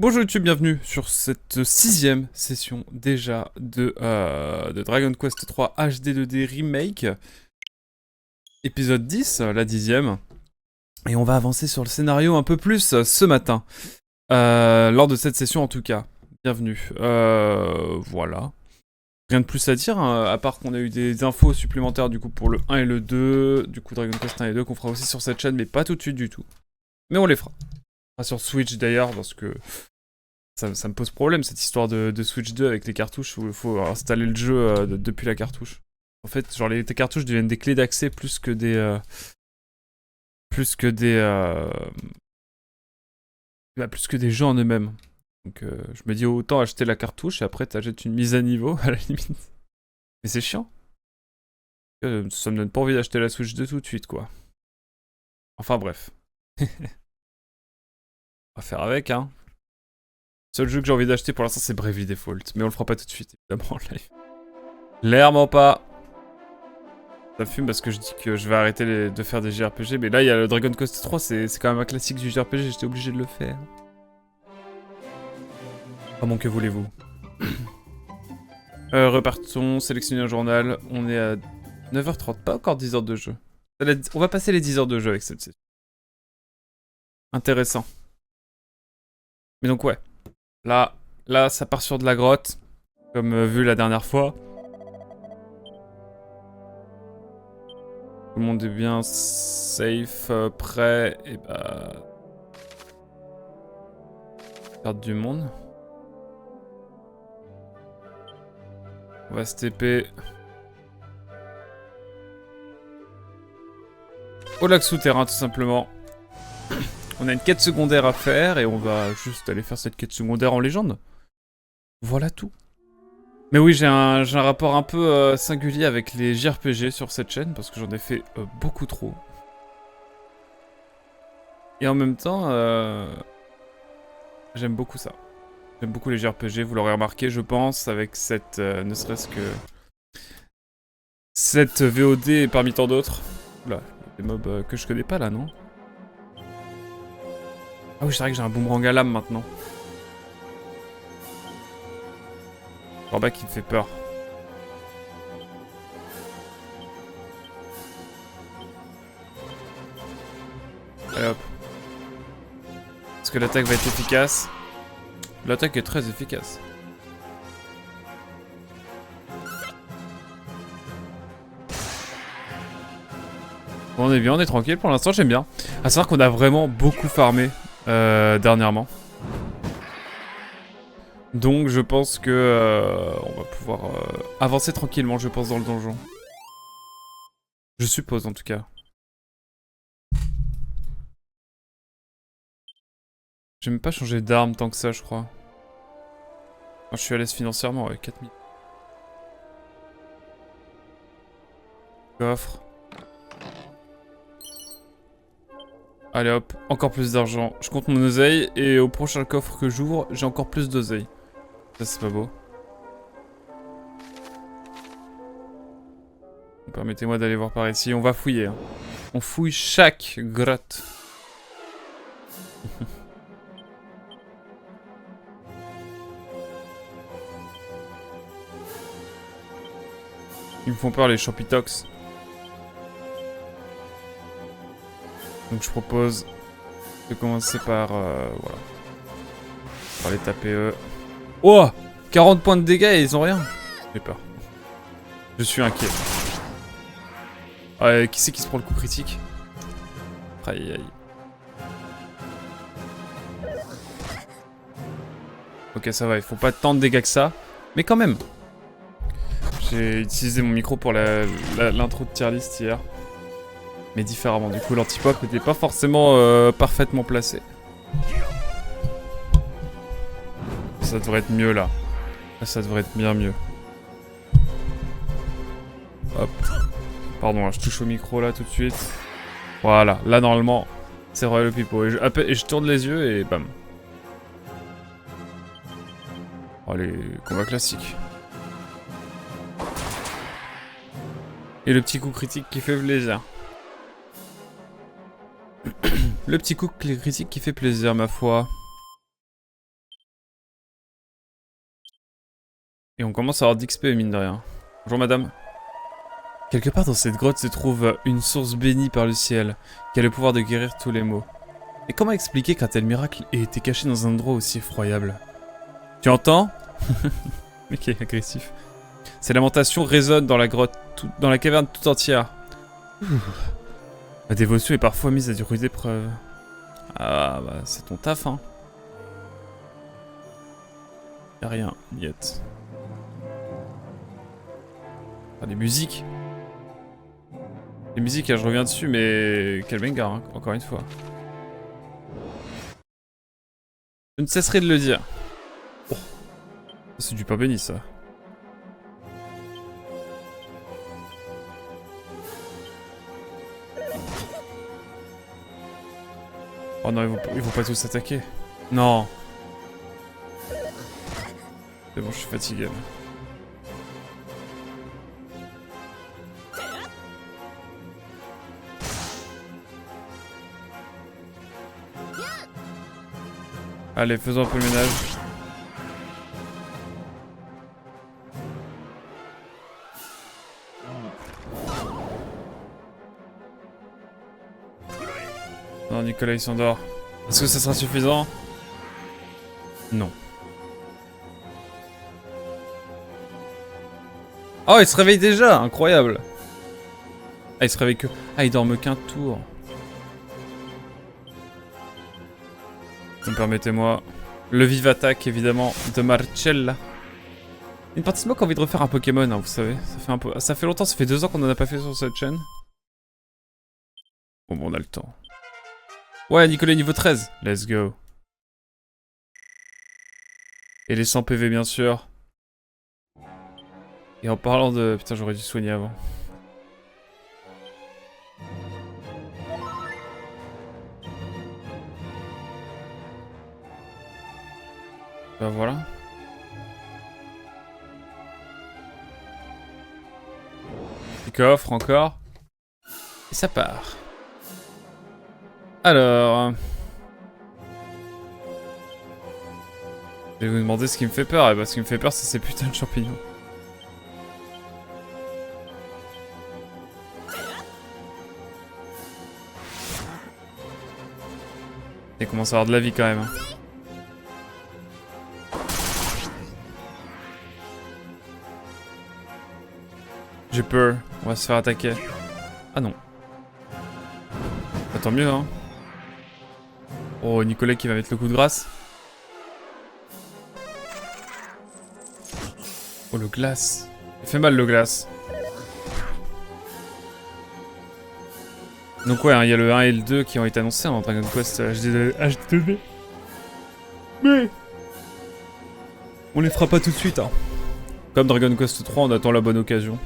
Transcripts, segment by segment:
Bonjour YouTube, bienvenue sur cette sixième session déjà de Dragon Quest 3 HD 2D Remake. Épisode 10, la dixième. Et on va avancer sur le scénario un peu plus ce matin. Lors de cette session en tout cas. Bienvenue. Voilà. Rien de plus à dire, hein, à part qu'on a eu des infos supplémentaires du coup pour le 1 et le 2. Du coup Dragon Quest 1 et 2 qu'on fera aussi sur cette chaîne, mais pas tout de suite du tout. Mais on les fera. On fera sur Switch d'ailleurs, parce que... Ça me pose problème cette histoire de Switch 2 avec les cartouches où il faut installer le jeu depuis la cartouche. En fait, genre tes cartouches deviennent des clés d'accès plus que des plus que des jeux en eux-mêmes. Donc je me dis autant acheter la cartouche et après t'achètes une mise à niveau à la limite. Mais c'est chiant. Ça me donne pas envie d'acheter la Switch 2 tout de suite quoi. Enfin bref. On va faire avec hein. Le seul jeu que j'ai envie d'acheter pour l'instant c'est Bravely Default, mais on le fera pas tout de suite évidemment en live. Clairement pas. Ça fume parce que je dis que je vais arrêter de faire des JRPG, mais là il y a le Dragon Quest 3, c'est quand même un classique du JRPG, j'étais obligé de le faire. Comment que voulez-vous? Repartons, sélectionner un journal, on est à 9h30, pas encore 10 heures de jeu. On va passer les 10 heures de jeu avec cette session. Intéressant. Mais donc ouais, là ça part sur de la grotte, comme vu la dernière fois. Tout le monde est bien safe, prêt, et bah... Perdre du monde. On va se TP. Au lac souterrain tout simplement. On a une quête secondaire à faire et on va juste aller faire cette quête secondaire en légende. Voilà tout. Mais oui, j'ai un rapport un peu singulier avec les JRPG sur cette chaîne parce que j'en ai fait beaucoup trop. Et en même temps, j'aime beaucoup ça. J'aime beaucoup les JRPG, vous l'aurez remarqué, je pense, avec cette, ne serait-ce que... cette VOD parmi tant d'autres. Oula, des mobs que je connais pas là, non? Ah oui, c'est vrai que j'ai un boomerang à lame maintenant. Drawback qui me fait peur. Allez hop. Est-ce que l'attaque va être efficace? L'attaque est très efficace. Bon, on est bien, on est tranquille pour l'instant, j'aime bien. À savoir qu'on a vraiment beaucoup farmé dernièrement. Donc je pense que on va pouvoir avancer tranquillement, je pense, dans le donjon. Je suppose en tout cas. J'ai même pas changé d'arme tant que ça, je crois. Enfin, je suis à l'aise financièrement, ouais, 4000. Coffre. Allez hop, encore plus d'argent. Je compte mon oseille et au prochain coffre que j'ouvre, j'ai encore plus d'oseille. Ça c'est pas beau. Permettez-moi d'aller voir par ici, on va fouiller. Hein. On fouille chaque grotte. Ils me font peur les champitox. Donc je propose de commencer par... voilà. On va les taper eux. Oh 40 points de dégâts et ils ont rien. J'ai peur. Je suis inquiet. Qui c'est qui se prend le coup critique? Aïe aïe. Ok ça va, il faut pas tant de dégâts que ça. Mais quand même. J'ai utilisé mon micro pour l'intro de tier list hier. Mais différemment, du coup l'antipop n'était pas forcément parfaitement placé. Ça devrait être mieux là. Là ça devrait être bien mieux. Hop. Pardon, là, je touche au micro là tout de suite. Voilà, là normalement c'est Royal le Pipo. Et je tourne les yeux et bam. Oh les combats classiques. Et le petit coup critique qui fait plaisir. Le petit coup critique qui fait plaisir, ma foi. Et on commence à avoir d'XP mine de rien. Bonjour madame. Quelque part dans cette grotte se trouve une source bénie par le ciel, qui a le pouvoir de guérir tous les maux. Et comment expliquer qu'un tel miracle ait été caché dans un endroit aussi effroyable? Tu entends? Mec est agressif. Ces lamentations résonnent dans la grotte, dans la caverne tout entière. Ma dévotion est parfois mise à du rude épreuve. Ah bah c'est ton taf hein. Y'a rien, niet. Ah, des musiques. Les musiques, je reviens dessus, mais quel banger, hein, encore une fois. Je ne cesserai de le dire. Oh. C'est du pain béni, ça. Oh non, ils vont pas tous s'attaquer. Non. C'est bon, je suis fatigué. Là. Allez, faisons un peu le ménage. Non, Nicolas il s'endort. Est-ce que ça sera suffisant? Non. Oh, il se réveille déjà, incroyable. Ah, il se réveille que... Ah, il dorme qu'un tour. Permettez-moi. Le vive attaque, évidemment, de Marcella. Une partie de moi qui a envie de refaire un Pokémon, hein, vous savez. Ça fait longtemps, ça fait 2 ans qu'on en a pas fait sur cette chaîne. Bon, on a le temps. Ouais, Nicolas niveau 13. Let's go. Et les 100 PV, bien sûr. Et en parlant de... Putain, j'aurais dû soigner avant. Bah voilà. Petit coffre encore. Et ça part. Alors... Je vais vous demander ce qui me fait peur. Et bah ce qui me fait peur, c'est ces putains de champignons. Il commence à avoir de la vie quand même. J'ai peur, on va se faire attaquer. Ah non. Bah, tant mieux hein. Oh, Nicolas qui va mettre le coup de grâce. Oh, le glace. Il fait mal le glace. Donc ouais, il y a le 1 et le 2 qui ont été annoncés en Dragon Quest HD2D. Mais... on les fera pas tout de suite hein. Comme Dragon Quest 3, on attend la bonne occasion.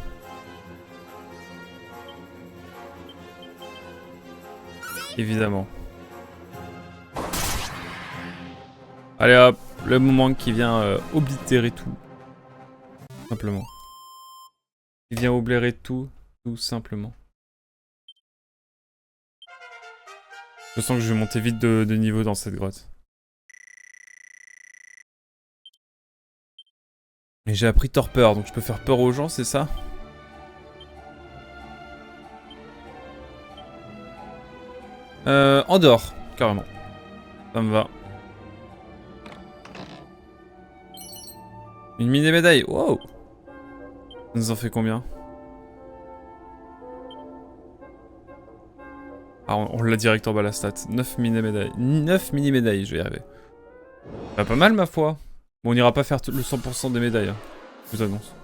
Évidemment. Allez hop, le moment qui vient oblitérer tout. Simplement. Il vient oblitérer tout simplement. Je sens que je vais monter vite de niveau dans cette grotte. Et j'ai appris torpeur, donc je peux faire peur aux gens, c'est ça? Andorre, carrément. Ça me va. Une mini-médaille, wow! Ça nous en fait combien? Ah, on l'a direct en bas la stat. 9 mini-médailles. 9 mini-médailles, je vais y arriver. Bah, pas mal, ma foi. Bon, on n'ira pas faire le 100% des médailles, hein. Je vous annonce.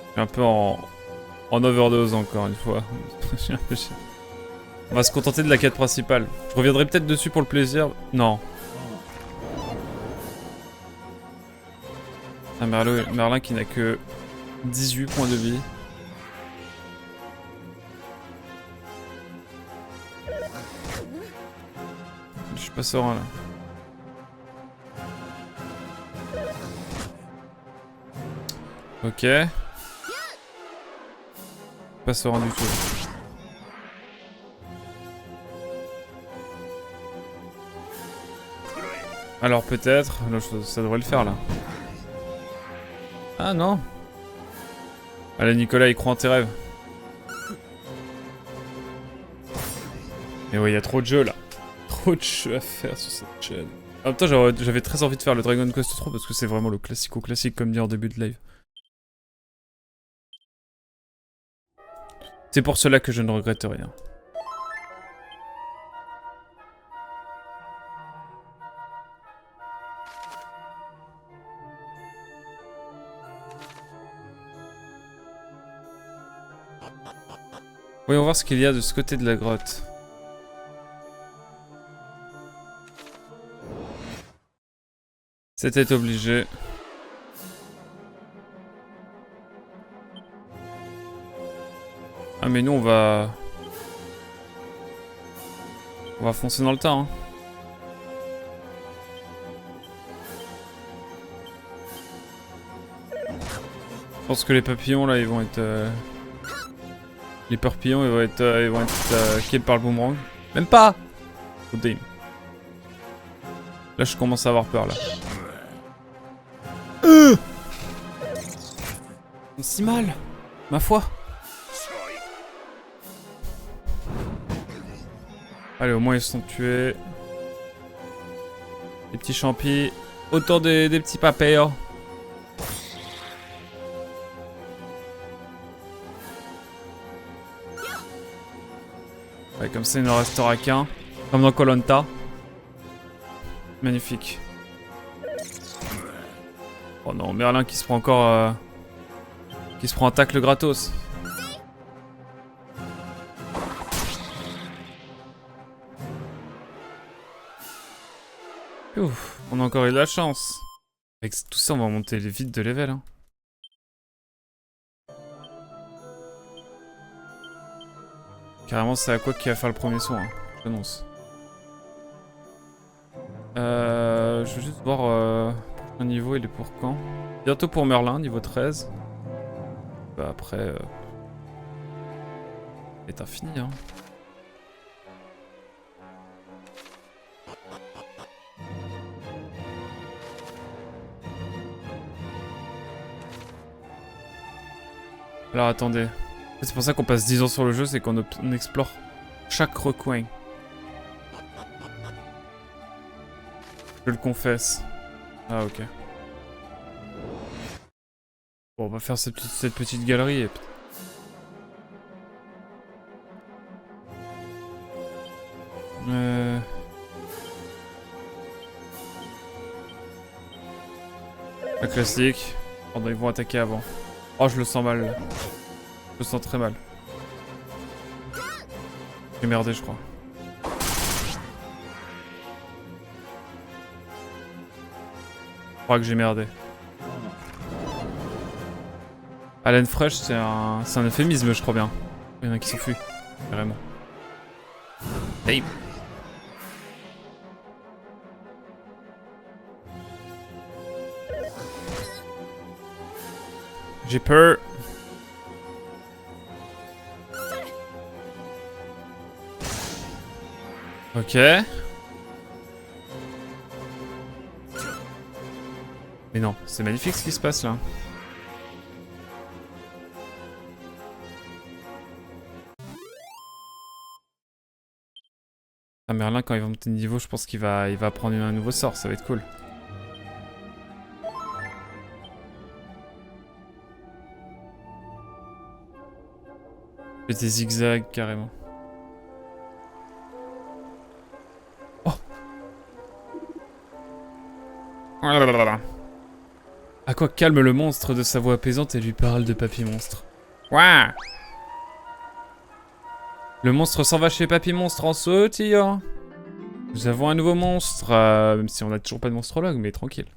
Je suis un peu en overdose encore une fois. On va se contenter de la quête principale. Je reviendrai peut-être dessus pour le plaisir. Non. Un Merlin qui n'a que 18 points de vie. Je suis pas serein là. Ok. Pas serein du tout. Alors peut-être, là, ça devrait le faire là. Ah non. Allez Nicolas, il croit en tes rêves. Mais ouais, il y a trop de jeux là. Trop de jeux à faire sur cette chaîne. En même temps, j'avais très envie de faire le Dragon Quest 3 parce que c'est vraiment le classico-classique comme dit en début de live. C'est pour cela que je ne regrette rien. Voyons voir ce qu'il y a de ce côté de la grotte. C'était obligé. Ah mais nous on va... On va foncer dans le tas hein. Je pense que les papillons là ils vont être... Les papillons ils vont être killés par le boomerang. Même pas. Oh damn. Là je commence à avoir peur là. Si mal. Ma foi. Allez au moins ils sont tués. Les petits champis. Autour des petits papillons. Ouais, comme ça il n'en restera qu'un. Comme dans koh Lanta. Magnifique. Oh non, Merlin qui se prend encore... qui se prend un tacle gratos. Ouf, on a encore eu de la chance. Avec tout ça, on va monter vite de level. Hein. Carrément, c'est à quoi qui va faire le premier soin, hein. J'annonce. Je veux juste voir prochain niveau, il est pour quand? Bientôt pour Merlin, niveau 13. Bah après... est infini, hein. Alors attendez. C'est pour ça qu'on passe 10 ans sur le jeu, c'est qu'on explore chaque recoin. Je le confesse. Ah ok. Bon, on va faire cette petite galerie et... La classique. Pardon, ils vont attaquer avant. Oh, je le sens mal. Là. Je le sens très mal. J'ai merdé, je crois. Je crois que j'ai merdé. Alan Fresh, c'est un euphémisme, je crois bien. Il y en a qui s'enfuient, carrément. Hey. J'ai peur. Ok. Mais non, c'est magnifique ce qui se passe là. Ah, Merlin, quand il va monter de niveau, je pense qu'il va apprendre un nouveau sort, ça va être cool. J'ai des zigzags carrément. Oh. Oh là là là là. À quoi calme le monstre de sa voix apaisante et lui parle de Papy Monstre. Ouah. Le monstre s'en va chez Papy Monstre en sautillant. Nous avons un nouveau monstre, même si on n'a toujours pas de monstrologue, mais tranquille.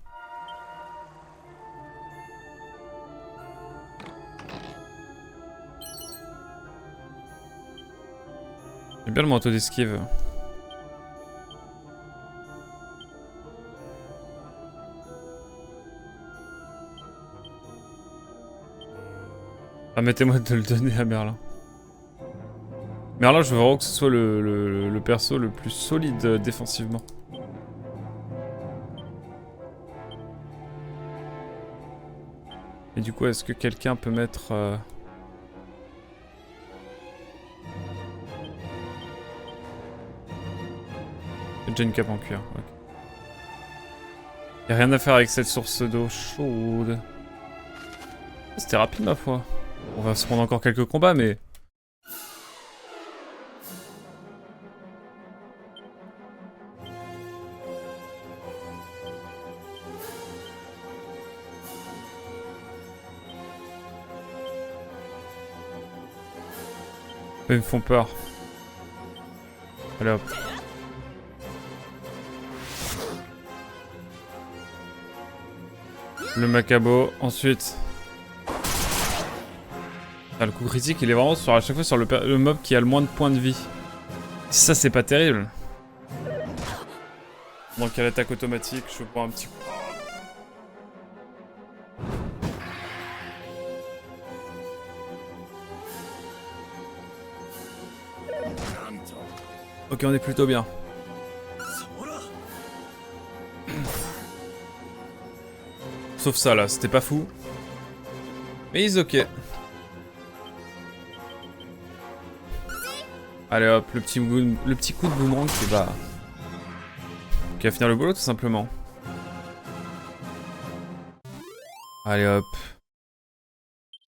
J'aime bien le manteau d'esquive. Permettez-moi de le donner à Merlin. Merlin, je veux vraiment que ce soit le perso le plus solide défensivement. Et du coup, est-ce que quelqu'un peut mettre... J'ai déjà une cape en cuir. Ok. Y'a rien à faire avec cette source d'eau chaude. C'était rapide ma foi. On va se prendre encore quelques combats mais... Ils me font peur. Allez hop. Le Macabo, ensuite... Ah, le coup critique il est vraiment sur, à chaque fois sur le mob qui a le moins de points de vie. Ça c'est pas terrible. Donc à l'attaque automatique, je prends un petit coup. Ok, on est plutôt bien. Sauf ça là, c'était pas fou. Mais ils ok. Allez hop, le petit coup de boomerang qui va finir le boulot tout simplement. Allez hop.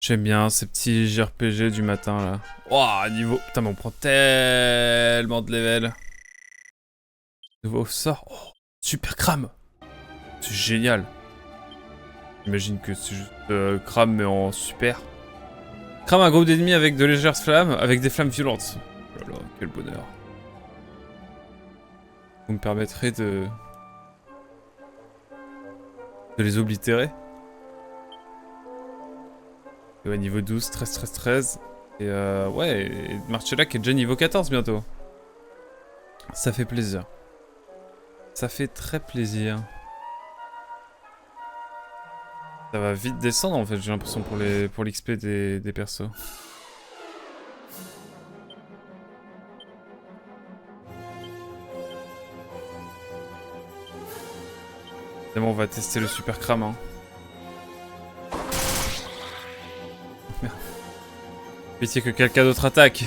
J'aime bien ces petits JRPG du matin là. Oh, niveau... Putain mais on prend tellement de level. Nouveau sort. Oh, super crame. C'est génial. J'imagine que c'est juste crame mais en super. Crame un groupe d'ennemis avec de légères flammes, avec des flammes violentes. Oh là là, quel bonheur. Vous me permettrez de les oblitérer. Et ouais, niveau 12, 13, 13, 13. Et ouais, et Marcella qui est déjà niveau 14 bientôt. Ça fait plaisir. Ça fait très plaisir. Ça va vite descendre en fait, j'ai l'impression pour l'XP des persos. Évidemment, on va tester le super crame. Hein. Merde. Pitié que quelqu'un d'autre attaque.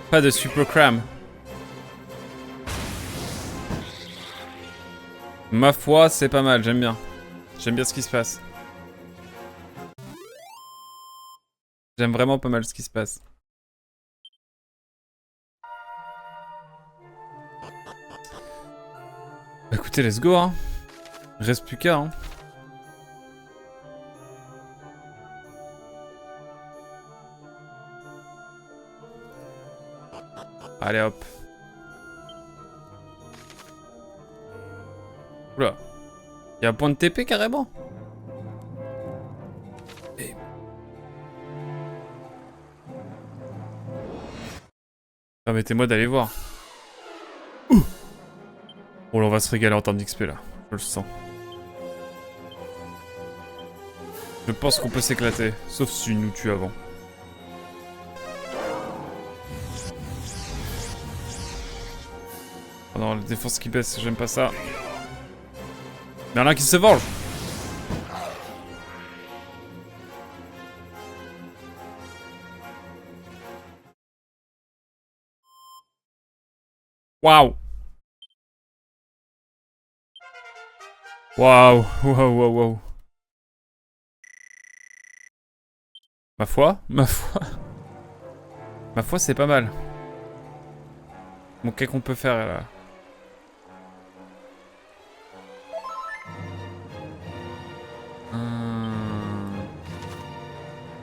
Pas de super crame. Ma foi, c'est pas mal, j'aime bien. J'aime bien ce qui se passe. J'aime vraiment pas mal ce qui se passe. Bah écoutez, let's go hein. Reste plus qu'à hein. Allez hop. Oula. Y'a un point de TP carrément. Et... Permettez-moi d'aller voir. Ouh. Bon là on va se régaler en termes d'XP là. Je le sens. Je pense qu'on peut s'éclater. Sauf si une nous tue avant. Oh non, la défense qui baisse, j'aime pas ça. Merlin qui se venge. Waouh. Waouh, waouh, waouh, waouh. Ma foi, ma foi. Ma foi, c'est pas mal. Bon, qu'est-ce qu'on peut faire là?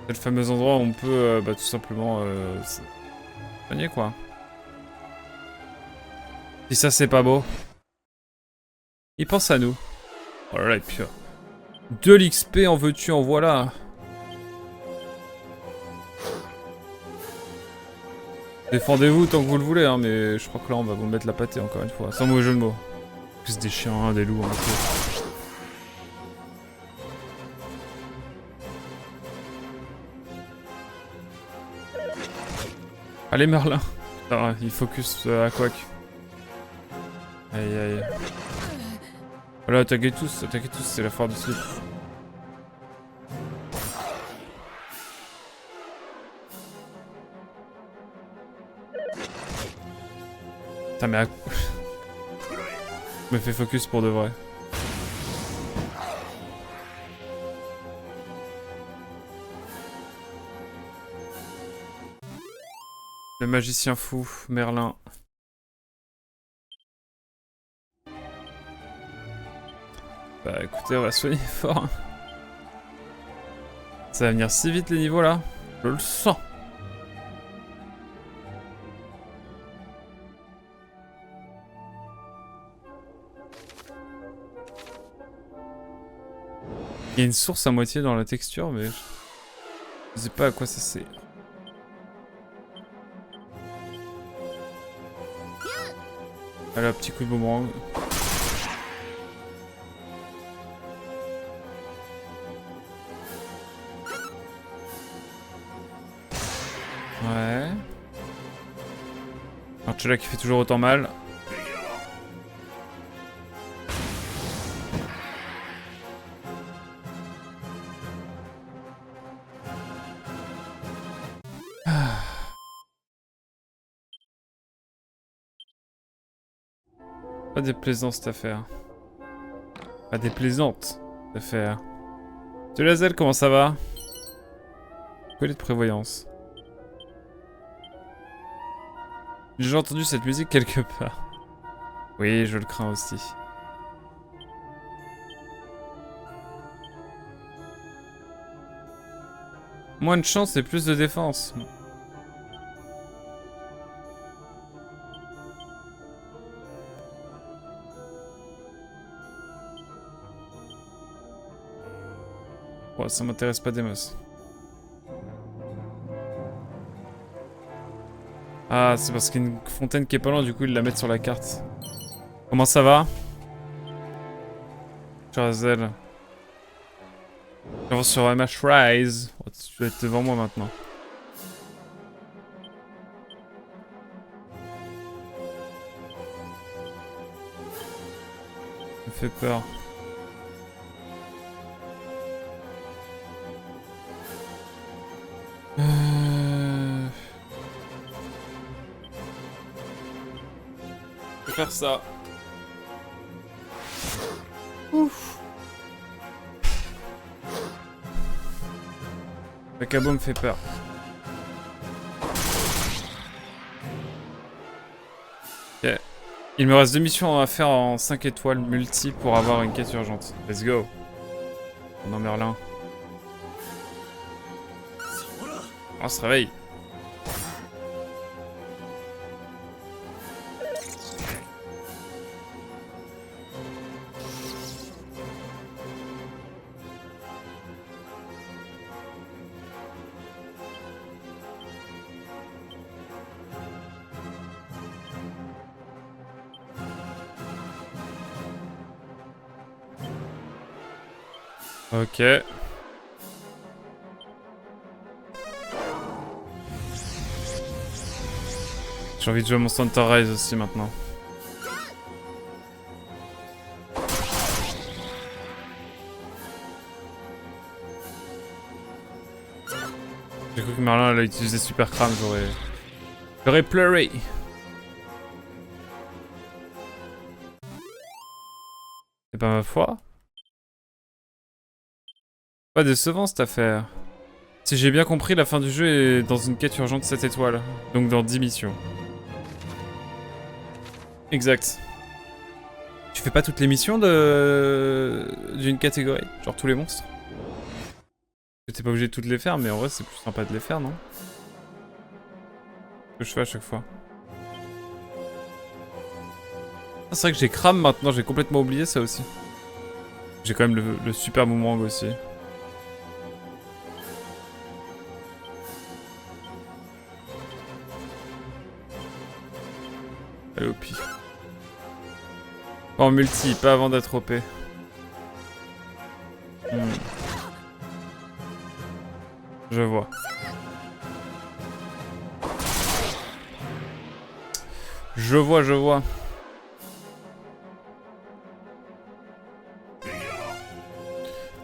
C'est le fameux endroit où on peut bah, tout simplement soigner quoi. Si ça c'est pas beau. Il pense à nous. Oh là là, et puis... de l'XP en veux-tu, en voilà. Défendez-vous tant que vous le voulez, hein, mais je crois que là on va vous mettre la pâtée encore une fois. Sans mauvais jeu de mots. Plus des chiens, hein, des loups, en fait. Allez Merlin. Putain, il focus à Quack. Aïe aïe. Voilà, attaquez tous, c'est la foire du slip. Putain, mais je me fais focus pour de vrai. Le magicien fou, Merlin. Bah écoutez, on va soigner fort. Ça va venir si vite les niveaux là. Je le sens. Il y a une source à moitié dans la texture, mais je sais pas à quoi ça sert. Allez, un petit coup de boomerang. Ouais. Archula qui fait toujours autant mal. Pas déplaisant cette affaire. Pas déplaisante cette affaire. Tu Lazel, comment ça va? Collier de prévoyance. J'ai déjà entendu cette musique quelque part. Oui, je le crains aussi. Moins de chance et plus de défense. Ouais, ça m'intéresse pas des masses. Ah, c'est parce qu'il y a une fontaine qui est pas loin, du coup ils la mettent sur la carte. Comment ça va? Chazel. J'avance sur MH Rise. Oh, tu vas être devant moi maintenant. Ça me fait peur. Je vais faire ça. Ouf. Le cabot me fait peur. Ok. Il me reste 2 missions à faire en 5 étoiles multi pour avoir une quête urgente. Let's go. Non, Merlin. On se réveille. Ok. J'ai envie de jouer à mon Center Rise aussi maintenant. J'ai cru que Merlin allait utiliser Super Crame, j'aurais pleuré. C'est pas ma foi. Pas décevant cette affaire. Si j'ai bien compris, la fin du jeu est dans une quête urgente 7 étoiles. Donc dans 10 missions. Exact. Tu fais pas toutes les missions d'une catégorie? Genre tous les monstres? T'es pas obligé de toutes les faire, mais en vrai c'est plus sympa de les faire, non? Ce que je fais à chaque fois. Ah, c'est vrai que j'ai crame maintenant, j'ai complètement oublié ça aussi. J'ai quand même le super boomerang aussi. Allez au pif. En multi, pas avant d'être OP. Je vois. Je vois.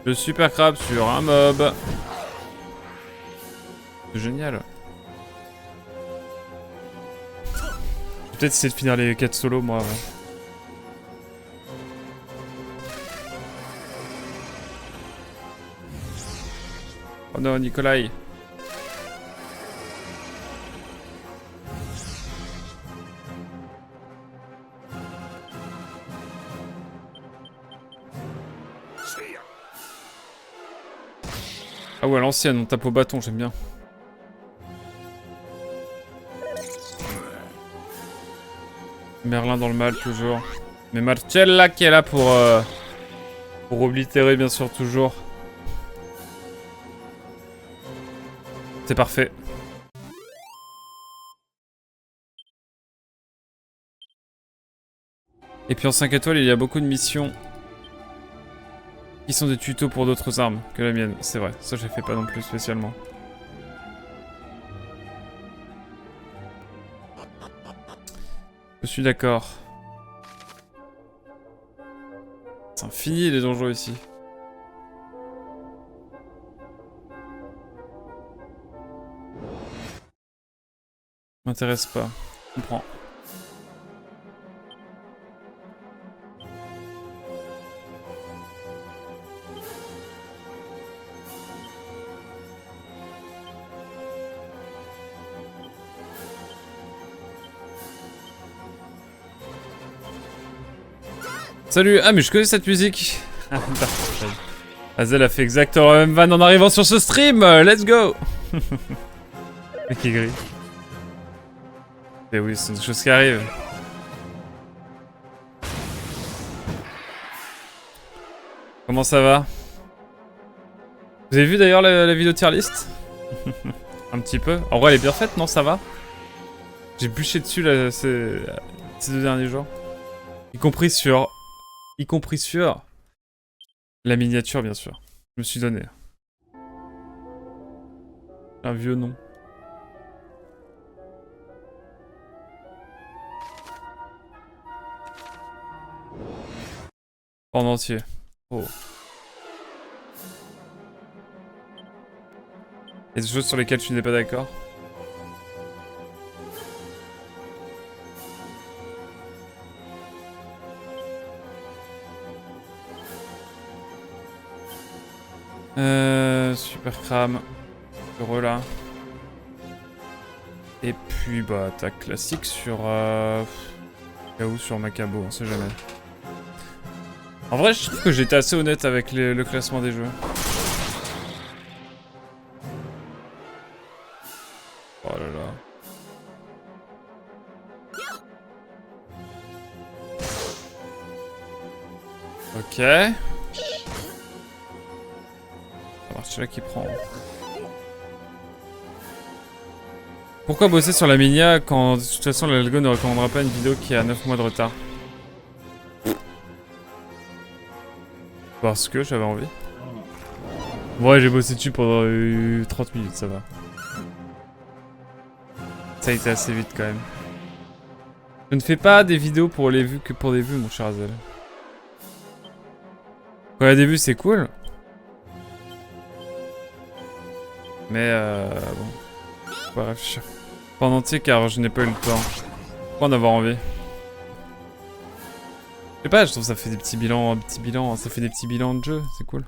Le super crabe sur un mob. C'est génial. peut-être essayer de finir les quêtes solo, moi, avant. Oh non, Nikolai. Ah ouais, à l'ancienne, on tape au bâton, j'aime bien. Merlin dans le mal, toujours. Mais Marcella qui est là pour oblitérer, bien sûr, toujours. C'est parfait. Et puis en 5 étoiles, il y a beaucoup de missions qui sont des tutos pour d'autres armes que la mienne. C'est vrai, ça je fais pas non plus spécialement. Je suis d'accord. C'est infini les donjons ici. M'intéresse pas. Je comprends. Salut. Ah mais je connais cette musique. Azel a fait exactement la même vanne en arrivant sur ce stream. Let's go. Mec est gris. Et oui, c'est des choses qui arrivent. Comment ça va? Vous avez vu d'ailleurs la vidéo tier list? Un petit peu. En vrai, elle est bien faite, non? Ça va? J'ai bûché dessus là, ces 2 derniers jours. Y compris sur la miniature, bien sûr. Je me suis donné. Un vieux nom. En entier. Oh. Il y a des choses sur lesquelles tu n'es pas d'accord? Super crame. Heureux là. Et puis bah attaque classique sur Chaos sur Macabo, on sait jamais. En vrai je trouve que j'étais assez honnête avec le classement des jeux. Oh là là. Ok. C'est là qui prend. Pourquoi bosser sur la Minia quand de toute façon l'algo ne recommandera pas une vidéo qui a 9 mois de retard? Parce que j'avais envie. Ouais, j'ai bossé dessus pendant 30 minutes, ça va. Ça a été assez vite quand même. Je ne fais pas des vidéos pour les vues que pour des vues, mon cher Azel. Quand il y a des vues, c'est cool. Mais bon. Faut pas réfléchir. Pas en entier car je n'ai pas eu le temps. Pourquoi en avoir envie? Je sais pas, je trouve que ça fait des petits bilans, ça fait des petits bilans de jeu, c'est cool.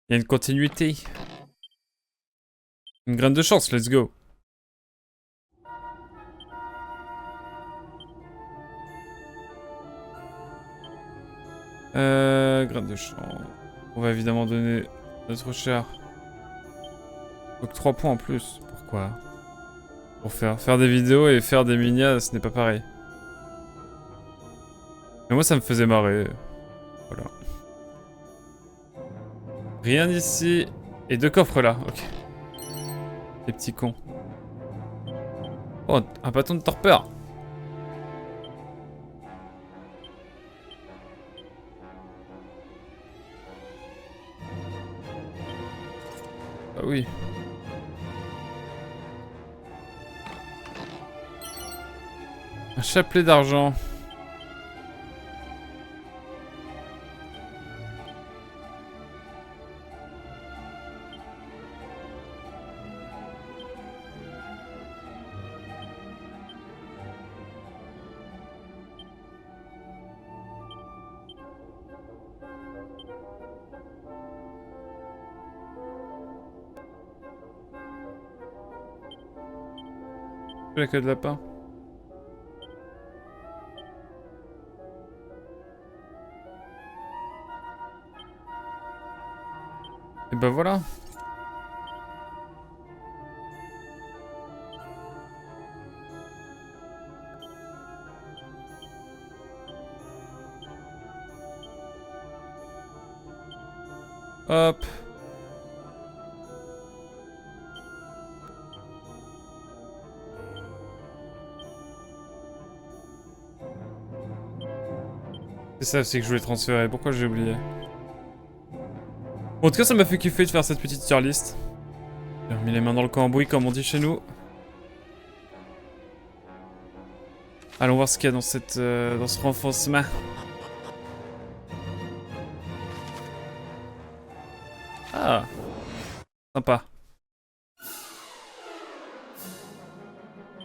Il y a une continuité. Une graine de chance, let's go. Graine de chance. On va évidemment donner notre cher. Donc 3 points en plus. Pourquoi? Pour faire des vidéos et faire des minias, ce n'est pas pareil. Mais moi ça me faisait marrer. Voilà. Rien ici. Et 2 coffres là, ok. Les petits cons. Oh, un bâton de torpeur. Ah oui. Un chapelet d'argent. La queue de lapin. Et bah voilà. Hop. C'est ça aussi que je voulais transférer. Pourquoi j'ai oublié? Bon, en tout cas, ça m'a fait kiffer de faire cette petite tier list. J'ai remis les mains dans le cambouis, comme on dit chez nous. Allons voir ce qu'il y a dans cette, dans ce renforcement. Ah, sympa.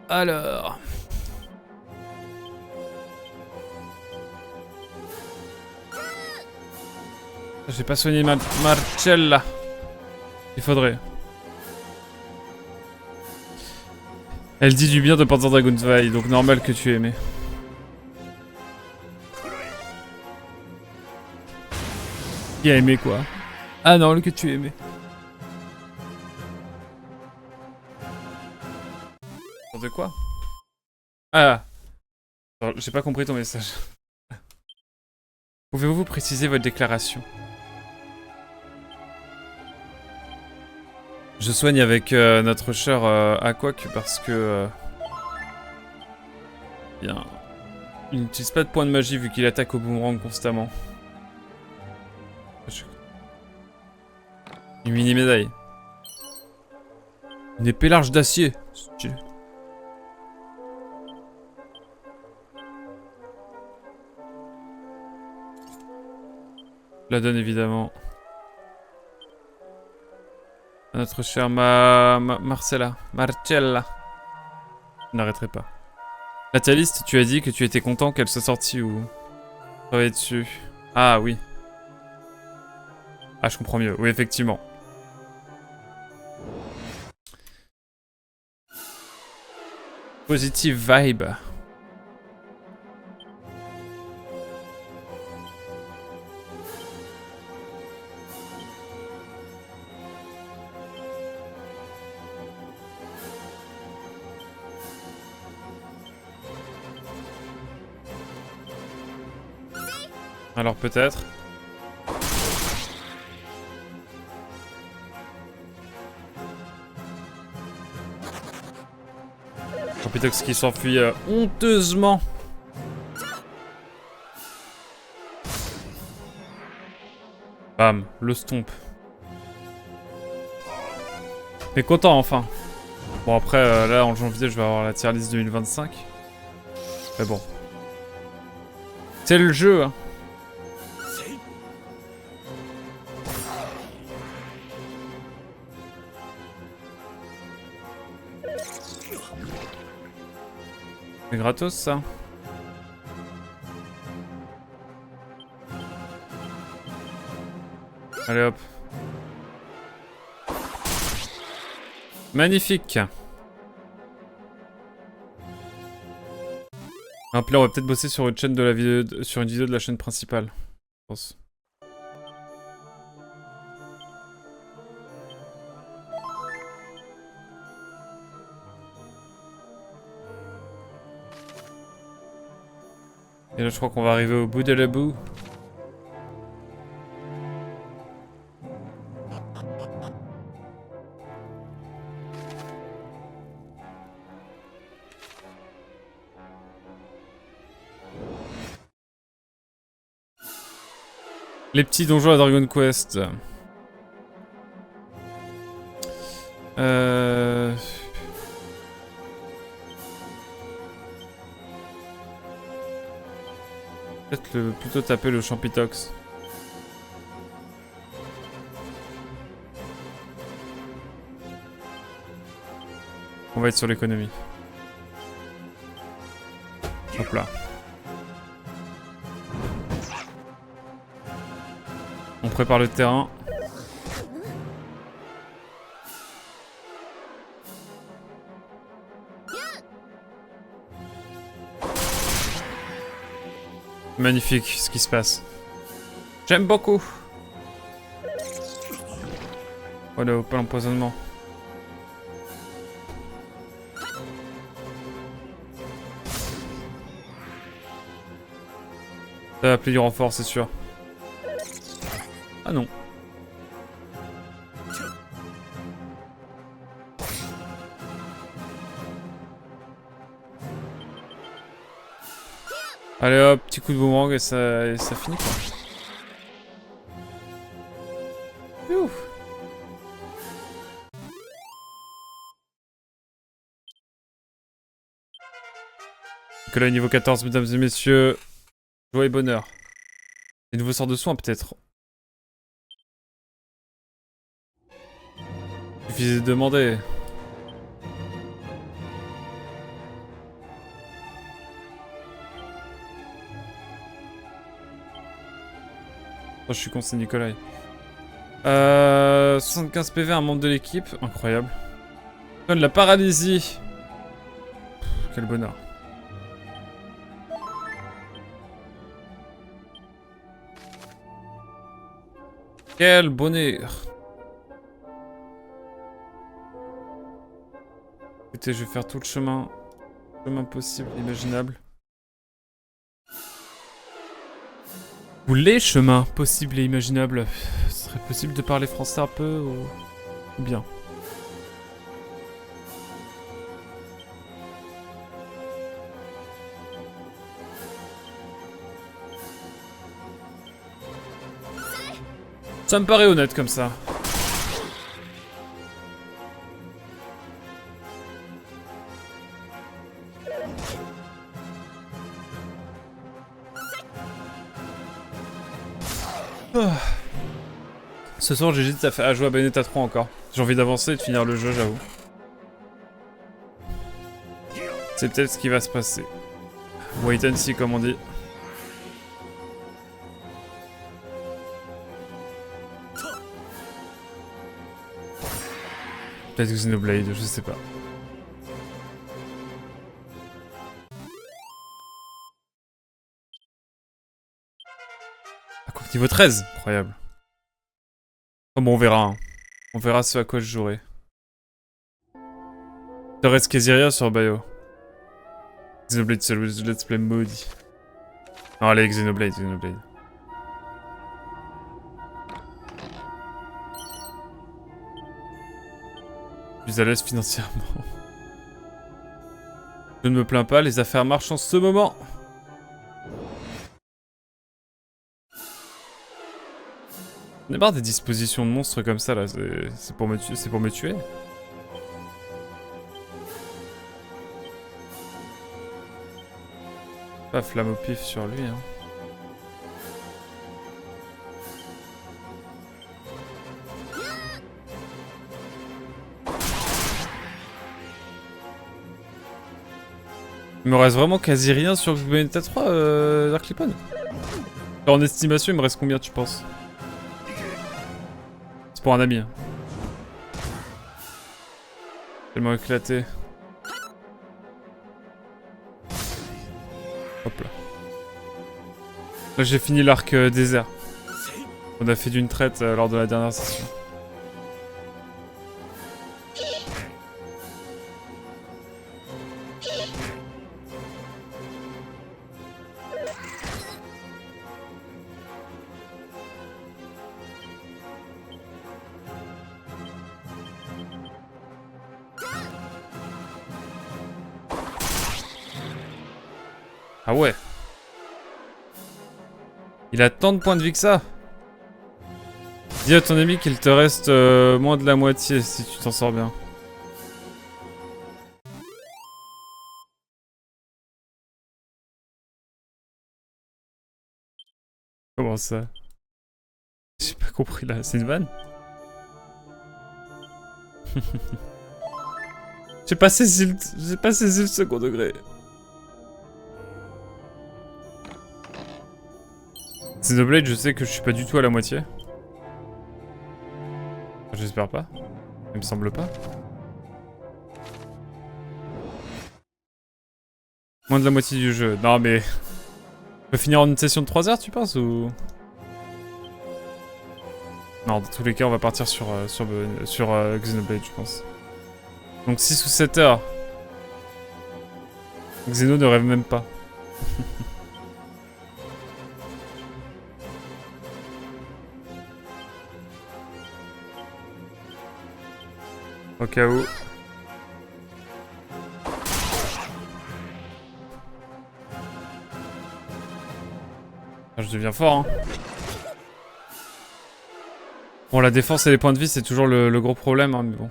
Alors. J'ai pas soigné Marcella. Il faudrait. Elle dit du bien de Panzer Dragonfly, donc normal que tu aimais. Qui a aimé quoi? Ah non, le que tu aimais. De quoi? Ah. J'ai pas compris ton message. Pouvez-vous préciser votre déclaration? Je soigne avec notre cher Aquac parce que... bien... il n'utilise pas de point de magie vu qu'il attaque au boomerang constamment. Une mini-médaille. Une épée large d'acier. Stylé. La donne évidemment. À notre chère Marcella. Je n'arrêterai pas. Nataliste, tu as dit que tu étais content qu'elle soit sortie ou... travailler dessus. Ah oui. Ah, je comprends mieux. Oui, effectivement. Positive vibe. Alors peut-être. Campitox qui s'enfuit honteusement. Bam, le stomp. Mais content enfin. Bon après là en janvier je vais avoir la tier list 2025. Mais bon. C'est le jeu hein. C'est gratos ça. Allez hop. Magnifique. Après on va peut-être bosser sur une chaîne de la vidéo, sur une vidéo de la chaîne principale. Je pense. Et là je crois qu'on va arriver au bout de la boue. Les petits donjons à Dragon Quest. Peut-être plutôt taper le Champitox. On va être sur l'économie. Hop là. On prépare le terrain. Magnifique ce qui se passe. J'aime beaucoup. Oh là, pas l'empoisonnement. Ça va appeler du renfort, c'est sûr. Ah non. Allez hop, petit coup de boomerang et ça finit quoi. Ouf. Nicolas niveau 14, mesdames et messieurs. Joie et bonheur. Des nouveaux sorts de soins peut-être. Suffisait de demander. Oh, je suis con, c'est Nicolas. 75 PV, un membre de l'équipe. Incroyable. Donne la paralysie. Pff, quel bonheur. Quel bonheur. Écoutez, je vais faire tout le chemin possible, imaginable. Ou les chemins possibles et imaginables. Ce serait possible de parler français un peu ou bien. Ça me paraît honnête comme ça. Ce soir, j'hésite à jouer à Bayonetta 3 encore. J'ai envie d'avancer et de finir le jeu, j'avoue. C'est peut-être ce qui va se passer. Wait and see, comme on dit. Peut-être Xenoblade, je sais pas. Ah, quoi, niveau 13, incroyable. Oh, bon, on verra. Hein. On verra ce à quoi je jouerai. Il reste Kéziria sur Bayo. Xenoblade sur le Let's Play maudit. Non, allez, Xenoblade. Je suis à l'aise financièrement. Je ne me plains pas, les affaires marchent en ce moment. On est marre des dispositions de monstres comme ça là, c'est pour me tuer. Pas flamme au pif sur lui hein. Il me reste vraiment quasi rien sur Bayonetta 3, Dark Clipon. En estimation, il me reste combien tu penses? C'est pour un ami. Hein. Tellement éclaté. Hop là. Là j'ai fini l'arc désert. On a fait d'une traite lors de la dernière session. Ah ouais. Il a tant de points de vie que ça. Dis à ton ami qu'il te reste moins de la moitié si tu t'en sors bien. Comment ça? J'ai pas compris là, c'est une vanne? J'ai pas saisi le second degré. Xenoblade, je sais que je suis pas du tout à la moitié. J'espère pas. Il me semble pas. Moins de la moitié du jeu. Non mais... On peut finir en une session de 3 heures, tu penses, ou... Non, dans tous les cas, on va partir sur Xenoblade, je pense. Donc 6 ou 7 heures. Xeno ne rêve même pas. Au cas où. Ah, je deviens fort, hein. Bon, la défense et les points de vie, c'est toujours le gros problème, hein, mais bon.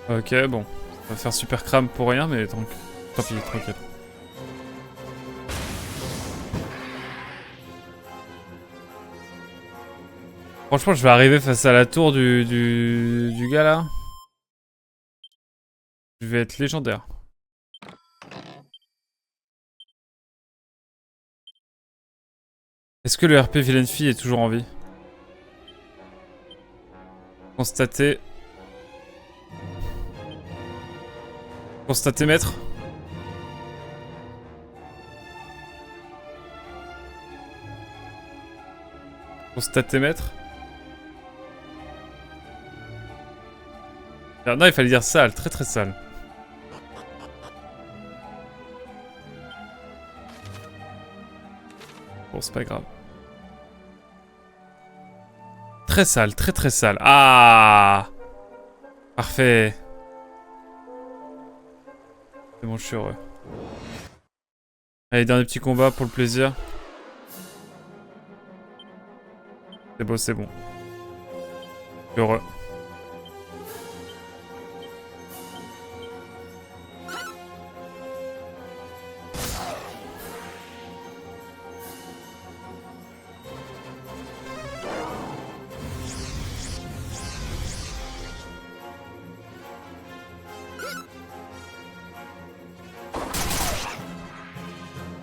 Ok, bon. On va faire super crame pour rien, mais tant pis, tranquille. Franchement, je vais arriver face à la tour du gars, là. Je vais être légendaire. Est-ce que le RP vilaine fille est toujours en vie? Constater. Constater maître. Constater maître. Ah non, il fallait dire sale, très très sale. Bon, c'est pas grave. Très sale, très très sale. Ah! Parfait. C'est bon, je suis heureux. Allez, dernier petit combat pour le plaisir. C'est beau, c'est bon. Je suis heureux.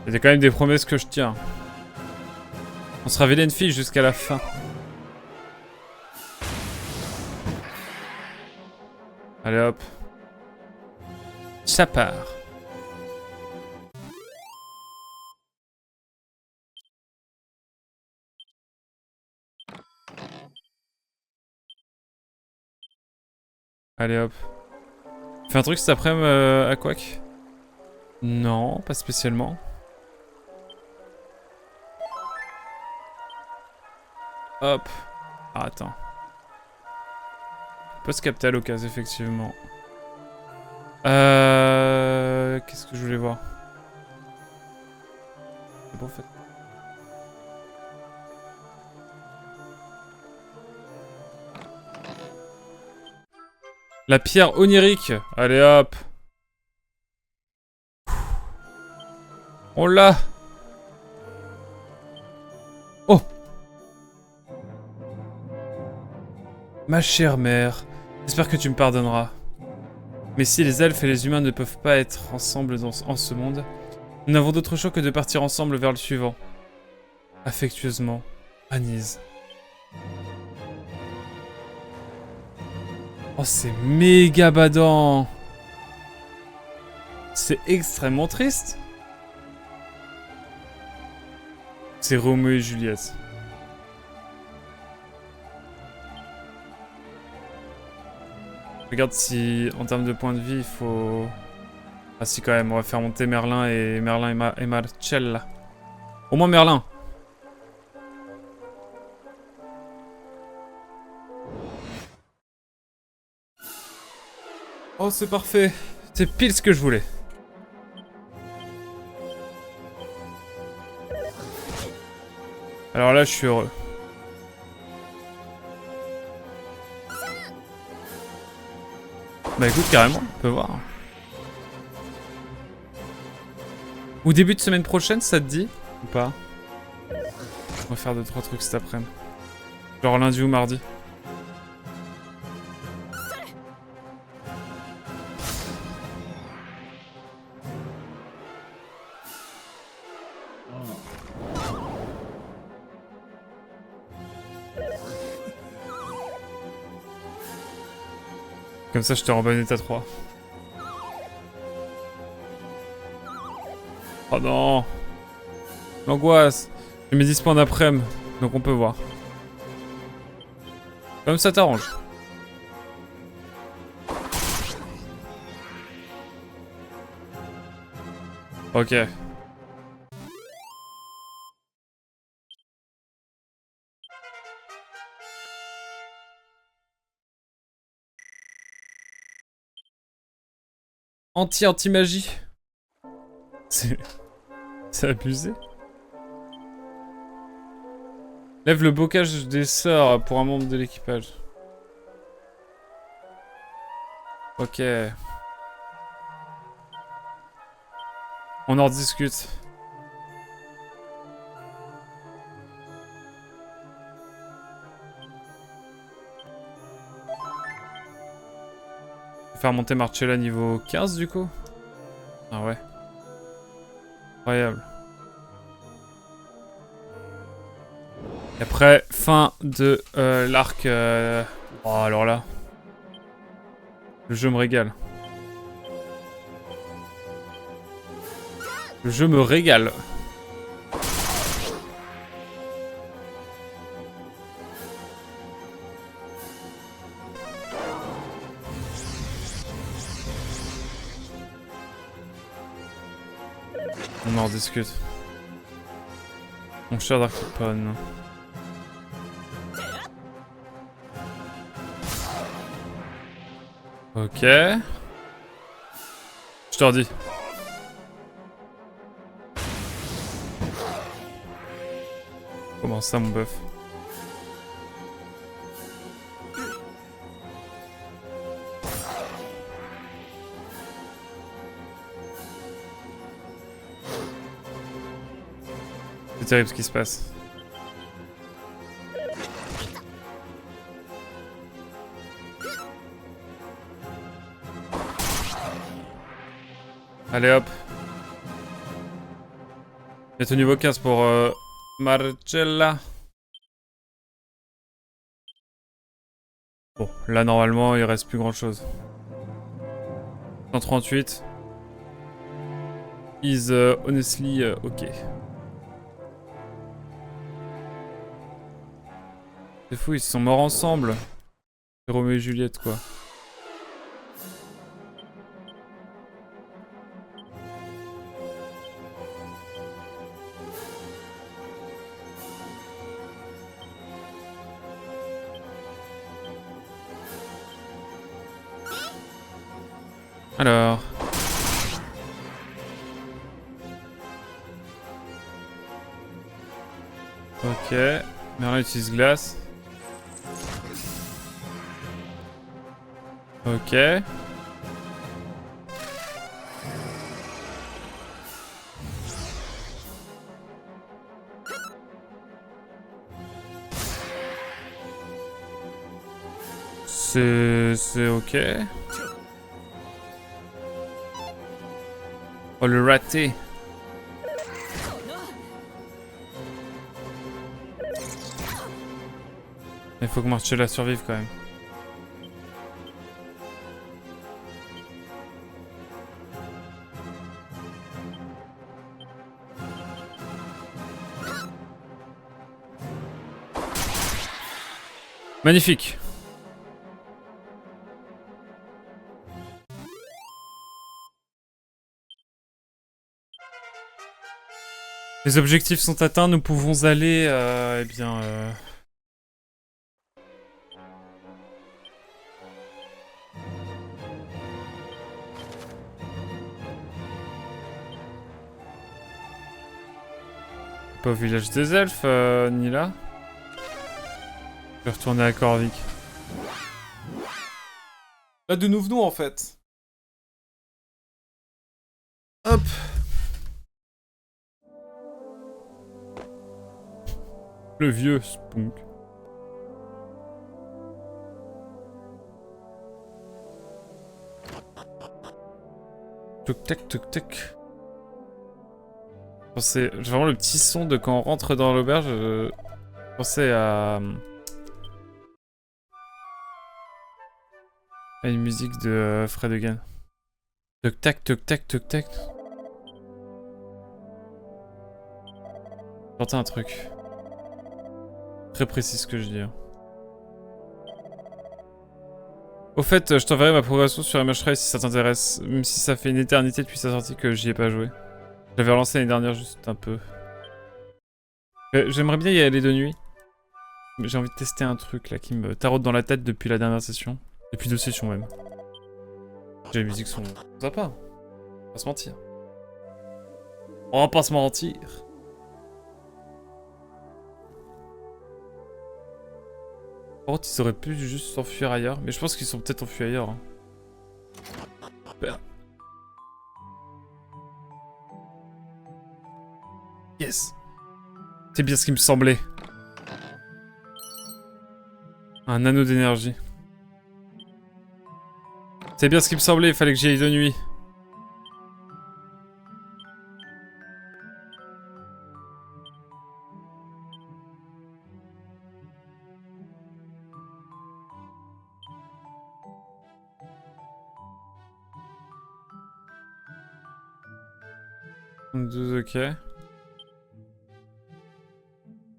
Il y a quand même des promesses que je tiens. On sera vilaine fille jusqu'à la fin. Allez hop. Ça part. Allez hop. Fais un truc cet après-midi à Quack? Non, pas spécialement. Hop. Ah, attends. On peut se capter à l'occasion, effectivement. Qu'est-ce que je voulais voir? C'est bon, en fait. La pierre onirique. Allez hop. On l'a. Oh. Ma chère mère, j'espère que tu me pardonneras. Mais si les elfes et les humains ne peuvent pas être ensemble en ce monde, nous n'avons d'autre choix que de partir ensemble vers le suivant. Affectueusement, Anise. Oh, c'est méga badant. C'est extrêmement triste. C'est Roméo et Juliette. Regarde si, en termes de points de vie, il faut... Ah si, quand même, on va faire monter Merlin et Marcella. Au moins Merlin. Oh, c'est parfait. C'est pile ce que je voulais. Alors là, je suis heureux. Bah écoute, carrément, on peut voir. Ou début de semaine prochaine, ça te dit? Ou pas? On va faire 2-3 trucs cet après-midi. Genre lundi ou mardi. Comme ça, je te rends bon état 3. Oh non. L'angoisse. J'ai mis 10 points d'après-midi, donc on peut voir. Comme ça t'arrange. Ok. Anti-magie. C'est abusé. Lève le bocage des sorts pour un membre de l'équipage. Ok. On en discute. Faire monter Marcella niveau 15 du coup. Ah ouais. Incroyable. Et après, fin de l'arc... Oh alors là. Le jeu me régale. Le jeu me régale. On en discute. Mon cher Darkpon. Ok. Je te redis. Comment ça, mon bœuf? C'est terrible ce qui se passe. Allez hop. Bientôt niveau 15 pour Marcella. Bon, là normalement il reste plus grand chose. 138. Is honestly ok. C'est fou, ils se sont morts ensemble. Roméo et Juliette quoi. Alors. Ok. Merlin utilise glace. Ok. C'est ok. Oh le raté. Il faut que Marcella survive quand même. Magnifique. Les objectifs sont atteints, nous pouvons aller, eh bien... Pas au village des elfes, ni là. Je vais retourner à Corvic. Là de nous venons en fait. Hop. Le vieux Spunk. Toc tac toc tac. J'ai vraiment le petit son de quand on rentre dans l'auberge. Je pensais à... Ah, une musique de Fred Again. Toc tac, toc tac, toc tac. J'entends un truc. Très précis ce que je dis. Hein. Au fait, je t'enverrai ma progression sur MH si ça t'intéresse. Même si ça fait une éternité depuis sa sortie que j'y ai pas joué. J'avais relancé l'année dernière juste un peu. J'aimerais bien y aller de nuit. J'ai envie de tester un truc là qui me taraude dans la tête depuis la dernière session. Depuis 2 sessions même. Les musiques sont sympas. On va pas se mentir. On va pas se mentir. Par contre, ils auraient pu juste s'enfuir ailleurs. Mais je pense qu'ils sont peut-être enfuis ailleurs. Hein. Super. Yes. C'est bien ce qui me semblait. Un anneau d'énergie. C'est bien ce qui me semblait, il fallait que j'y aille de nuit. Donc 12, ok.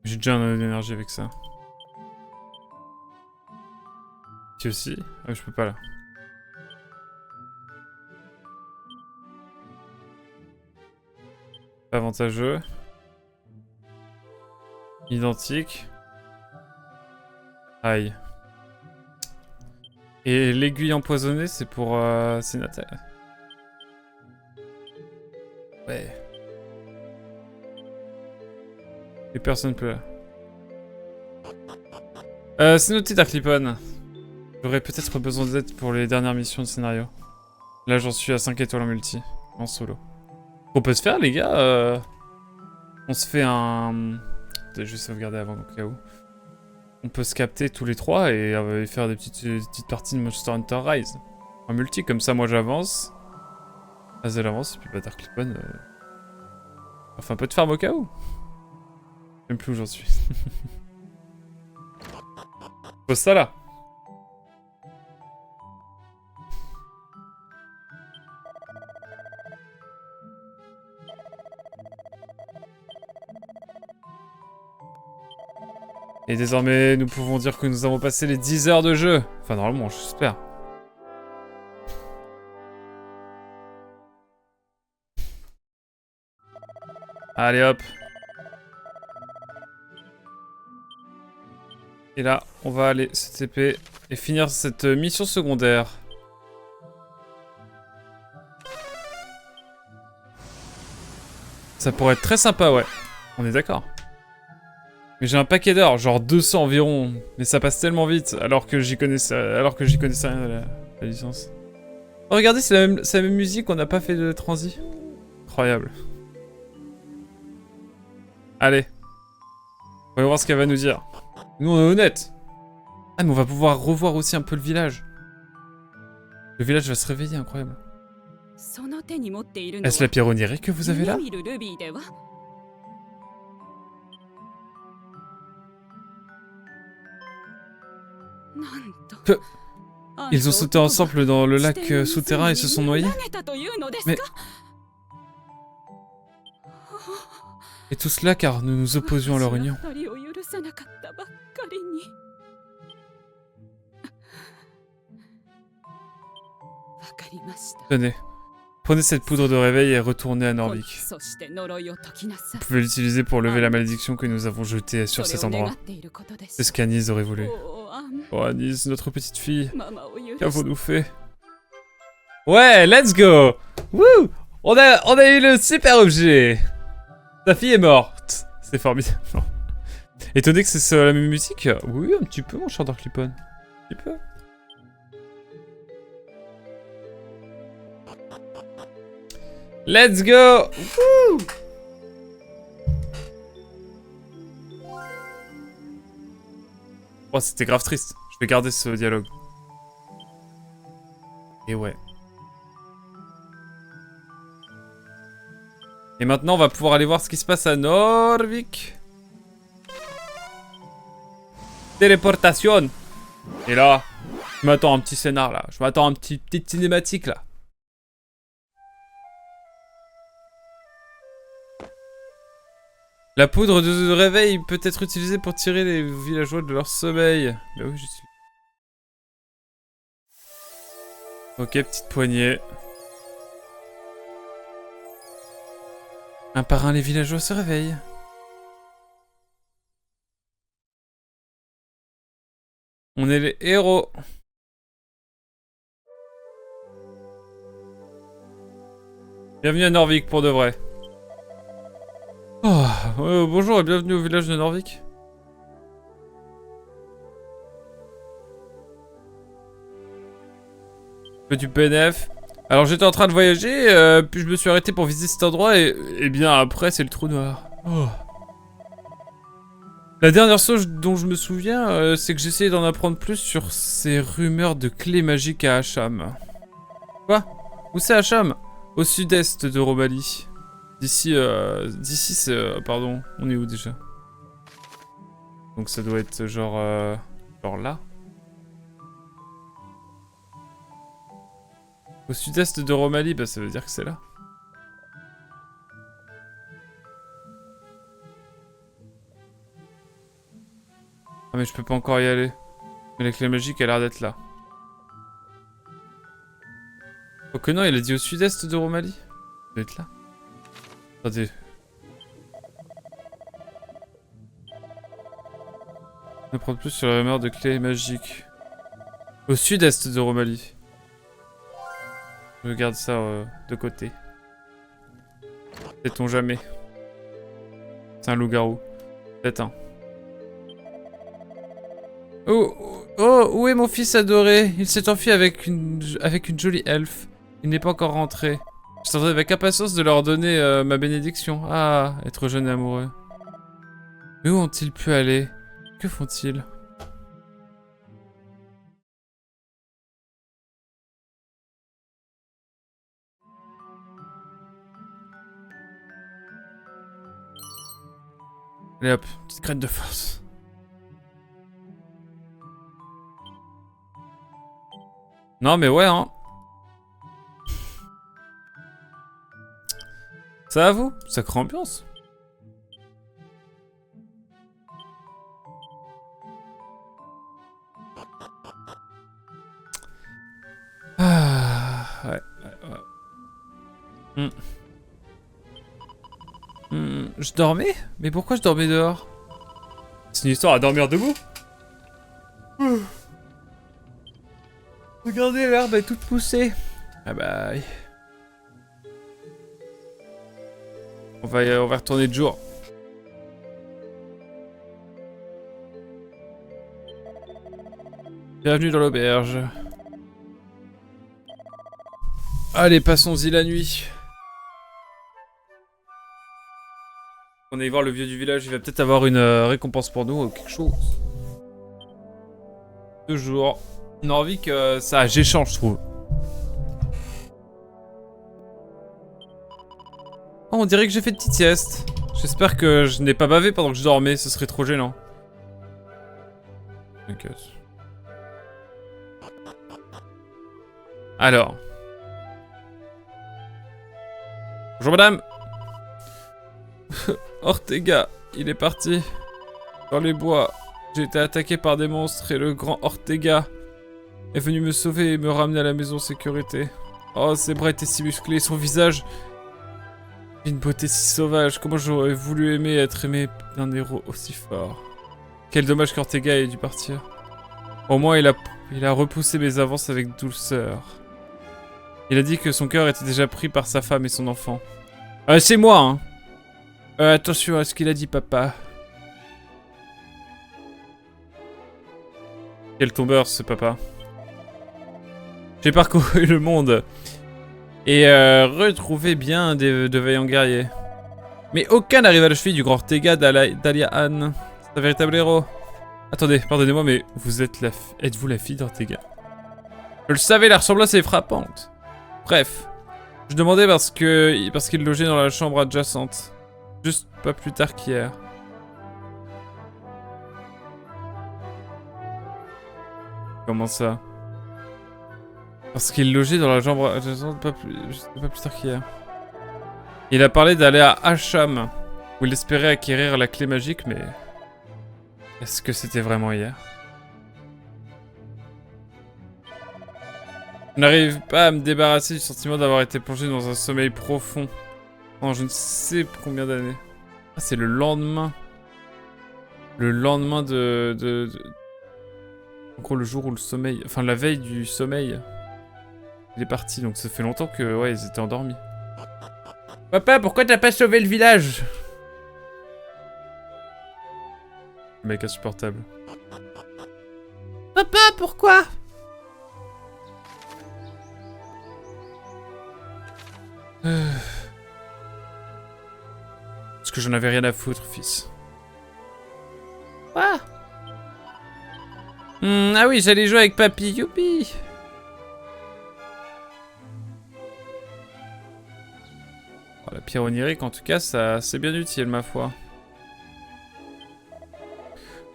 J'ai déjà un anneau d'énergie avec ça. Tu aussi? Ah, je peux pas là. Avantageux. Identique. Aïe. Et l'aiguille empoisonnée, c'est pour Sénata. Ouais. Et personne peut là. C'est noté Darklipan. J'aurais peut-être besoin d'aide pour les dernières missions de scénario. Là, j'en suis à 5 étoiles en multi. En solo. On peut se faire, les gars on se fait un... Je vais sauvegarder avant, au cas où. On peut se capter tous les 3 et faire des petites parties de Monster Hunter Rise. En multi, comme ça, moi, j'avance. Azel avance, et puis bah, Darklipan... Enfin, un peu de farm au cas où. Même plus où j'en suis. Pose ça là. Et désormais, nous pouvons dire que nous avons passé les 10 heures de jeu. Enfin, normalement, j'espère. Allez, hop. Et là, on va aller se TP et finir cette mission secondaire. Ça pourrait être très sympa, ouais. On est d'accord. Mais j'ai un paquet d'heures, genre 200 environ. Mais ça passe tellement vite, alors que j'y connaissais rien de la licence. Oh, regardez, c'est la même musique, on n'a pas fait de transi. Incroyable. Allez. On va voir ce qu'elle va nous dire. Nous, on est honnête. Ah, mais on va pouvoir revoir aussi un peu le village. Le village va se réveiller, incroyable. Est-ce la pierronnerie que vous avez là? Ils ont sauté ensemble dans le lac souterrain et se sont noyés? Mais... Et tout cela car nous nous opposions à leur union. Tenez, prenez cette poudre de réveil et retournez à Norvik. Vous pouvez l'utiliser pour lever la malédiction que nous avons jetée sur cet endroit. C'est ce qu'Anis aurait voulu. Oh Anis, notre petite fille, qu'avons-nous fait? Ouais, let's go! Wouh! On a eu le super objet! Ta fille est morte! C'est formidable. Étonné que c'est la même musique? Oui, un petit peu, mon cher Darklipan. Un petit peu. Let's go! Wouh! Oh, c'était grave triste. Je vais garder ce dialogue. Et ouais. Et maintenant, on va pouvoir aller voir ce qui se passe à Norvik. Téléportation. Et là, Je m'attends à un petit scénar là. Je m'attends à un petite cinématique là. La poudre de réveil peut être utilisée pour tirer les villageois de leur sommeil. Bah oui, j'utilise. Ok, petite poignée. Un par un, les villageois se réveillent. On est les héros. Bienvenue à Norvik pour de vrai. Oh, bonjour et bienvenue au village de Norvik. Fais du PNF. Alors j'étais en train de voyager, puis je me suis arrêté pour visiter cet endroit et bien après c'est le trou noir. Oh. La dernière chose dont je me souviens, c'est que j'essayais d'en apprendre plus sur ces rumeurs de clés magiques à Hacham. Quoi? Où c'est Hacham? Au sud-est de Romalie. D'ici c'est... pardon, on est où déjà? Donc ça doit être genre là. Au sud-est de Romalie, bah ça veut dire que c'est là. Ah mais je peux pas encore y aller. Mais la clé magique a l'air d'être là. Oh que non, il a dit au sud-est de Romalie. Ça doit être là. Attendez. On apprend plus sur la rumeur de clés magiques. Au sud-est de Romalie. Je regarde ça de côté. Sait-on jamais. C'est un loup-garou. Peut-être un. Oh, où est mon fils adoré? Il s'est enfui avec une jolie elfe. Il n'est pas encore rentré. J'attendais avec impatience de leur donner ma bénédiction. Ah, être jeune et amoureux. Mais où ont-ils pu aller? Que font-ils? Allez hop, petite graine de force. Non mais ouais hein. Ça va vous? Sacrée ambiance. Ah, ouais. Je dormais? Mais pourquoi je dormais dehors? C'est une histoire à dormir debout? Regardez, l'herbe est toute poussée. Ah bah... On va retourner de jour. Bienvenue dans l'auberge. Allez, passons-y la nuit. On aille voir le vieux du village, il va peut-être avoir une récompense pour nous ou quelque chose. 2 jours. Norvik, ça j'échange, je trouve. Oh, on dirait que j'ai fait une petite sieste. J'espère que je n'ai pas bavé pendant que je dormais, ce serait trop gênant. T'inquiète. Alors. Bonjour madame. Ortega, il est parti. Dans les bois. J'ai été attaqué par des monstres et le grand Ortega est venu me sauver et me ramener à la maison sécurité. Oh, ses bras étaient si musclés, son visage... Une beauté si sauvage, comment j'aurais voulu être aimé d'un héros aussi fort. Quel dommage qu'Ortega ait dû partir. Au moins il a repoussé mes avances avec douceur. Il a dit que son cœur était déjà pris par sa femme et son enfant. C'est moi hein. Attention à ce qu'il a dit papa. Quel tombeur ce papa. J'ai parcouru le monde. Et retrouvé bien de vaillants guerriers. Mais aucun n'arrive à la cheville du grand Ortega d'Aliahan. C'est un véritable héros. Attendez, pardonnez-moi, mais êtes-vous la fille d'Ortega? Je le savais, la ressemblance est frappante. Bref, je demandais parce qu'il logeait dans la chambre adjacente. Juste pas plus tard qu'hier. Comment ça? Parce qu'il logeait dans la chambre... Je sais pas plus tard qu'hier. Il a parlé d'aller à Hacham, où il espérait acquérir la clé magique, mais... Est-ce que c'était vraiment hier? Je n'arrive pas à me débarrasser du sentiment d'avoir été plongé dans un sommeil profond. Pendant je ne sais combien d'années. Ah, c'est le lendemain. Le lendemain En gros, le jour où le sommeil... Enfin, la veille du sommeil. Il est parti, donc ça fait longtemps que... Ouais, ils étaient endormis. Papa, pourquoi t'as pas sauvé le village? Le mec insupportable. Papa, pourquoi? Parce que j'en avais rien à foutre, fils. Quoi? Ah oui, j'allais jouer avec papy, youpi. Oh, la pierre onirique, en tout cas, ça c'est bien utile, ma foi.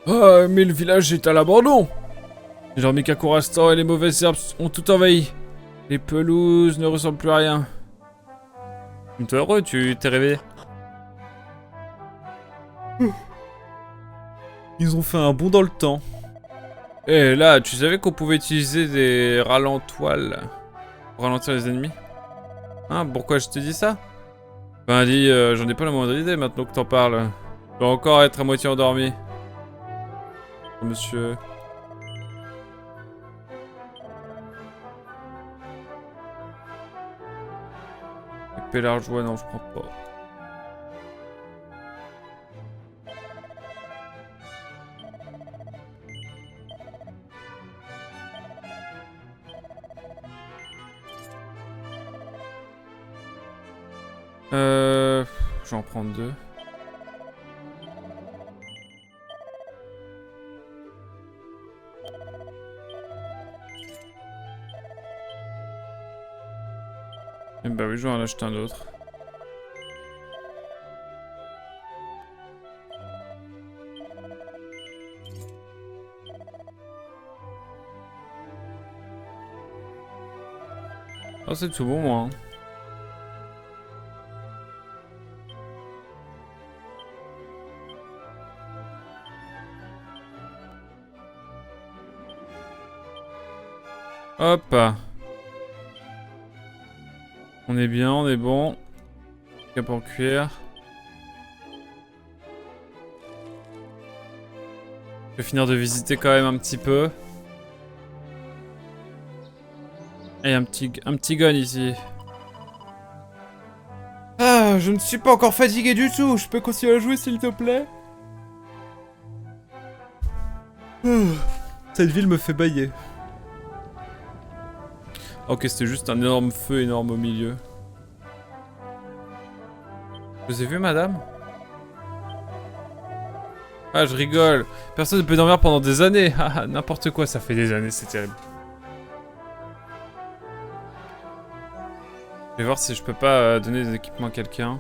Oh, mais le village est à l'abandon. Les gens Kakurastan et les mauvaises herbes ont tout envahi. Les pelouses ne ressemblent plus à rien. T'es heureux, tu t'es réveillé. Ils ont fait un bond dans le temps. Et là, tu savais qu'on pouvait utiliser des ralentoiles pour ralentir les ennemis? Hein, pourquoi je te dis ça? Ben dis, j'en ai pas la moindre idée maintenant que t'en parles. Je dois encore être à moitié endormi. Oh, monsieur... Épée large, ouais, non, je prends pas. Je vais en prendre 2. Et bah oui, je vais en acheter un autre. Oh, c'est tout bon, moi. Hein. Hop. On est bien, on est bon. Cap en cuir. Je vais finir de visiter quand même un petit peu. Et un petit gun ici. Ah, je ne suis pas encore fatigué du tout. Je peux continuer à jouer s'il te plaît? Cette ville me fait bailler. Ok, c'était juste un énorme feu énorme au milieu. Je vous ai vu, madame? Ah, je rigole. Personne ne peut dormir pendant des années. Ah, n'importe quoi, ça fait des années, c'est terrible. Je vais voir si je peux pas donner des équipements à quelqu'un.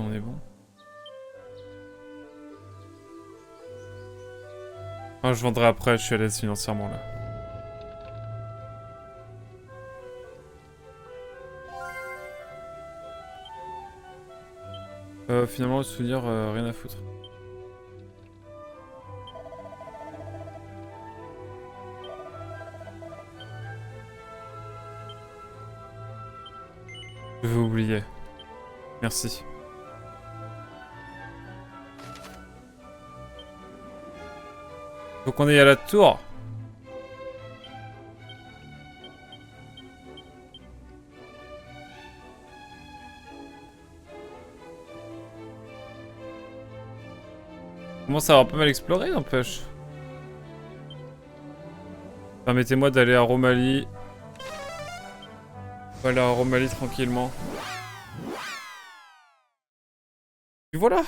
On est bon. Ah, je vendrai après, je suis à l'aise financièrement là. Finalement, le souvenir, rien à foutre. Je vais oublier. Merci. Faut qu'on aille à la tour. Commence à avoir pas mal exploré, n'empêche. Permettez-moi d'aller à Romalie. On va aller à Romalie tranquillement. Et voilà.